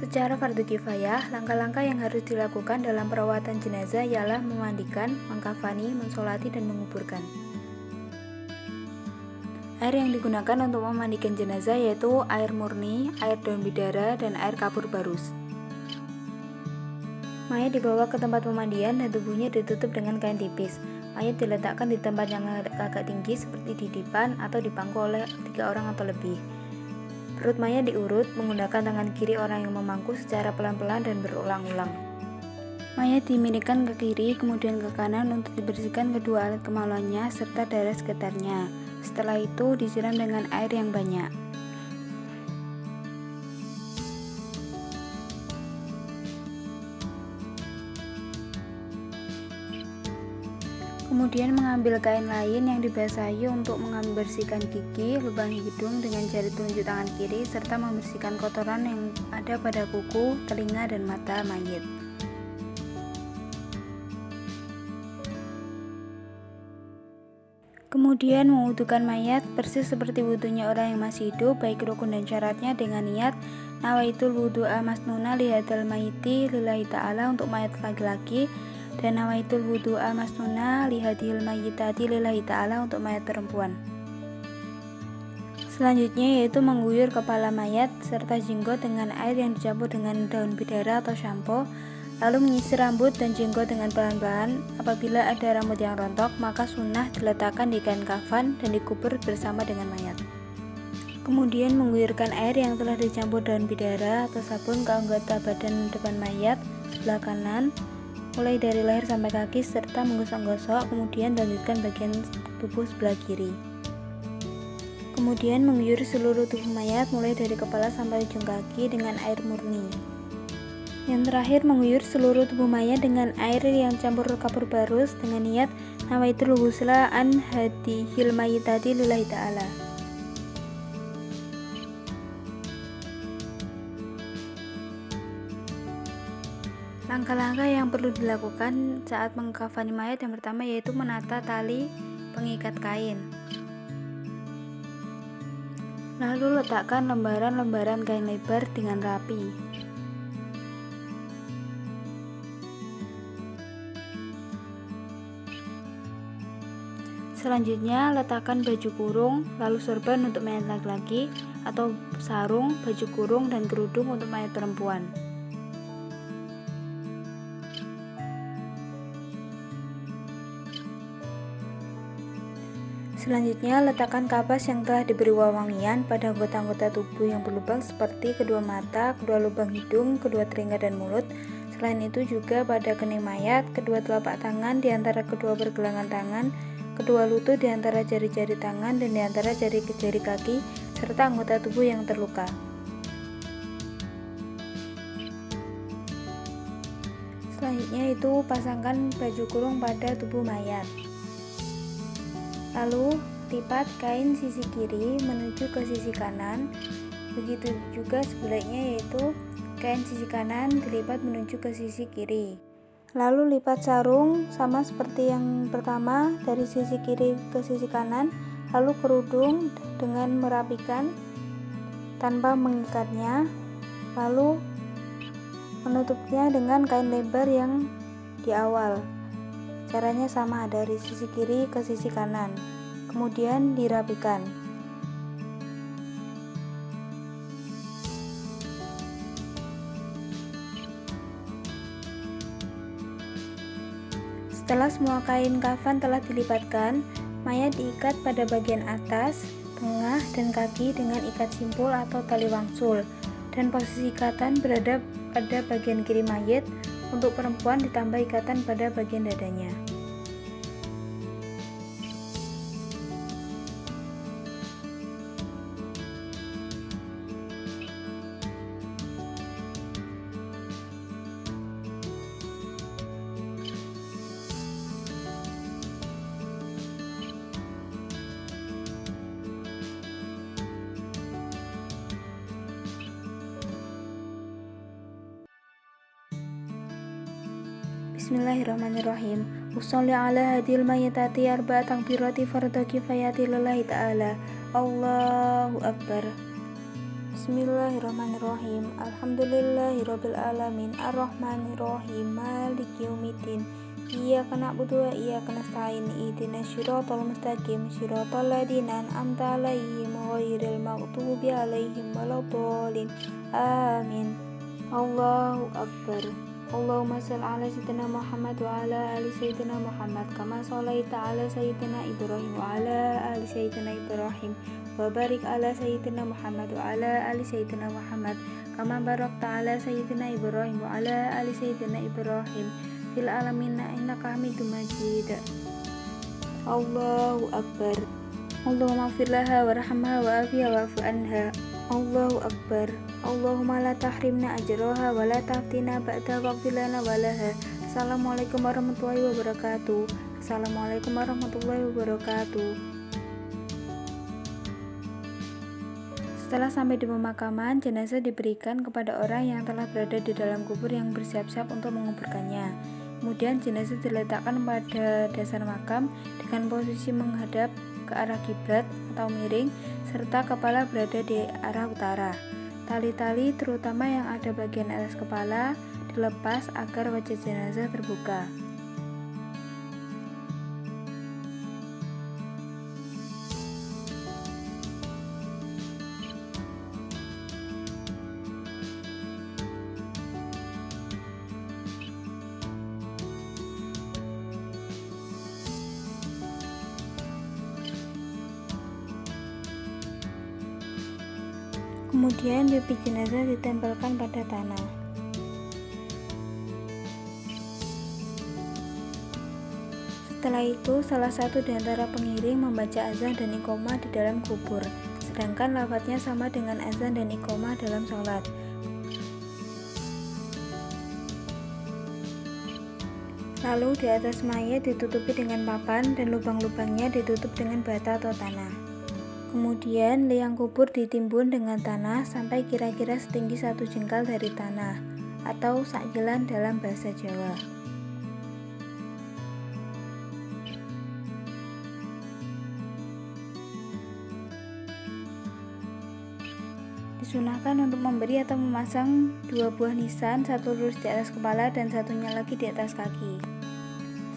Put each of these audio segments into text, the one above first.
Secara fardu kifayah, langkah-langkah yang harus dilakukan dalam perawatan jenazah ialah memandikan, mengkafani, mensolati, dan menguburkan. Air yang digunakan untuk memandikan jenazah yaitu air murni, air daun bidara, dan air kapur barus. Mayat dibawa ke tempat pemandian dan tubuhnya ditutup dengan kain tipis. Mayat diletakkan di tempat yang agak tinggi seperti di dipan atau dipangku oleh 3 orang atau lebih. Perut mayat diurut menggunakan tangan kiri orang yang memangku secara pelan-pelan dan berulang-ulang. Mayat dimiringkan ke kiri kemudian ke kanan untuk dibersihkan kedua alat kemaluannya serta darah sekitarnya. Setelah itu disiram dengan air yang banyak. Kemudian mengambil kain lain yang dibasahi untuk membersihkan gigi, lubang hidung dengan jari telunjuk tangan kiri serta membersihkan kotoran yang ada pada kuku, telinga, dan mata mayit. Kemudian mewudukan mayat persis seperti wudunya orang yang masih hidup, baik rukun dan syaratnya dengan niat nawaitul wudu'a masnuna lihadal mayiti lillahi ta'ala untuk mayat laki-laki dan nawaitul wudu'a masnuna lihadil mayitati lillahi ta'ala untuk mayat perempuan. Selanjutnya yaitu mengguyur kepala mayat serta jenggot dengan air yang dicampur dengan daun bidara atau sampo, lalu menyisir rambut dan jenggot dengan pelan-pelan. Apabila ada rambut yang rontok, maka sunnah diletakkan di kain kafan dan dikubur bersama dengan mayat. Kemudian mengguyurkan air yang telah dicampur daun bidara atau sabun ke anggota badan depan mayat sebelah kanan, mulai dari leher sampai kaki serta menggosok-gosok, kemudian lanjutkan bagian tubuh sebelah kiri. Kemudian mengguyur seluruh tubuh mayat mulai dari kepala sampai ujung kaki dengan air murni. Yang terakhir mengguyur seluruh tubuh mayat dengan air yang campur kapur barus dengan niat nawaitul ghusla an hadihil mayitati lillahi ta'ala. Langkah-langkah yang perlu dilakukan saat mengkafani mayat yang pertama yaitu menata tali pengikat kain. Lalu letakkan lembaran-lembaran kain lebar dengan rapi. Selanjutnya letakkan baju kurung, lalu sorban untuk mayat laki-laki atau sarung, baju kurung, dan kerudung untuk mayat perempuan. Selanjutnya, letakkan kapas yang telah diberi wewangian pada anggota-anggota tubuh yang berlubang seperti kedua mata, kedua lubang hidung, kedua telinga dan mulut. Selain itu juga pada kening mayat, kedua telapak tangan di antara kedua pergelangan tangan, kedua lutut di antara jari-jari tangan dan di antara jari-jari kaki, serta anggota tubuh yang terluka. Selanjutnya itu pasangkan baju kurung pada tubuh mayat. Lalu lipat kain sisi kiri menuju ke sisi kanan. Begitu juga sebaliknya yaitu kain sisi kanan dilipat menuju ke sisi kiri. Lalu lipat sarung sama seperti yang pertama dari sisi kiri ke sisi kanan. Lalu kerudung dengan merapikan tanpa mengikatnya. Lalu menutupnya dengan kain lebar yang di awal. Caranya sama dari sisi kiri ke sisi kanan, kemudian dirapikan. Setelah semua kain kafan telah dilipatkan, mayat diikat pada bagian atas, tengah, dan kaki dengan ikat simpul atau tali wangsul, dan posisi ikatan berada pada bagian kiri mayat. Untuk perempuan ditambah ikatan pada bagian dadanya. Bismillahirrahmanirrahim. Usholli ala hadil mayitati arba'a takbirati fardhu kifayati lillahi ta'ala. Allahu Akbar. Bismillahirrahmanirrahim. Alhamdulillahirabbil alamin. Arrahmanirrahim. Maliki yaumiddin. Iyyaka na'budu wa iyyaka nasta'in. Ihdinas siratal mustaqim. Siratal ladzina an'amta 'alaihim ghairil maghdubi 'alaihim waladdallin. Amin. Allahu akbar. Allahumma shalli ala sayyidina Muhammad wa ala ali sayyidina Muhammad kama shallaita ala sayyidina Ibrahim wa ala ali sayyidina Ibrahim wa barik ala sayyidina Muhammad wa ala ali sayyidina Muhammad kama barakta ala sayyidina Ibrahim wa ala ali sayyidina Ibrahim fil alamin innaka Hamidum Majid. Allahu akbar. Allahumma ighfir laha warhamha wa'afiha wa'fu anha. Allahu akbar. Allahumma la tahrimna ajroha wa la taftina ba'da waghfir lana wa laha. Assalamualaikum warahmatullahi wabarakatuh. Assalamualaikum warahmatullahi wabarakatuh. Setelah sampai di pemakaman, jenazah diberikan kepada orang yang telah berada di dalam kubur yang bersiap-siap untuk menguburkannya. Kemudian jenazah diletakkan pada dasar makam dengan posisi menghadap ke arah kiblat atau miring, serta kepala berada di arah utara. Tali-tali terutama yang ada bagian atas kepala dilepas agar wajah jenazah terbuka. Kemudian pipi jenazah ditempelkan pada tanah. Setelah itu, salah satu di antara pengiring membaca azan dan iqomah di dalam kubur, sedangkan lafadznya sama dengan azan dan iqomah dalam sholat. Lalu di atas mayat ditutupi dengan papan dan lubang-lubangnya ditutup dengan bata atau tanah. Kemudian liang kubur ditimbun dengan tanah sampai kira-kira setinggi 1 jengkal dari tanah, atau sakjilan dalam bahasa Jawa. Disunahkan untuk memberi atau memasang 2 buah nisan, satu lurus di atas kepala dan satunya lagi di atas kaki.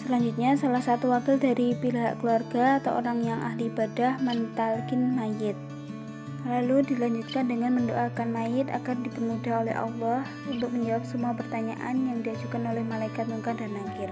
Selanjutnya, salah satu wakil dari pihak keluarga atau orang yang ahli ibadah mentalkin mayit. Lalu dilanjutkan dengan mendoakan mayit agar dipermudah oleh Allah untuk menjawab semua pertanyaan yang diajukan oleh malaikat munkar dan nakir.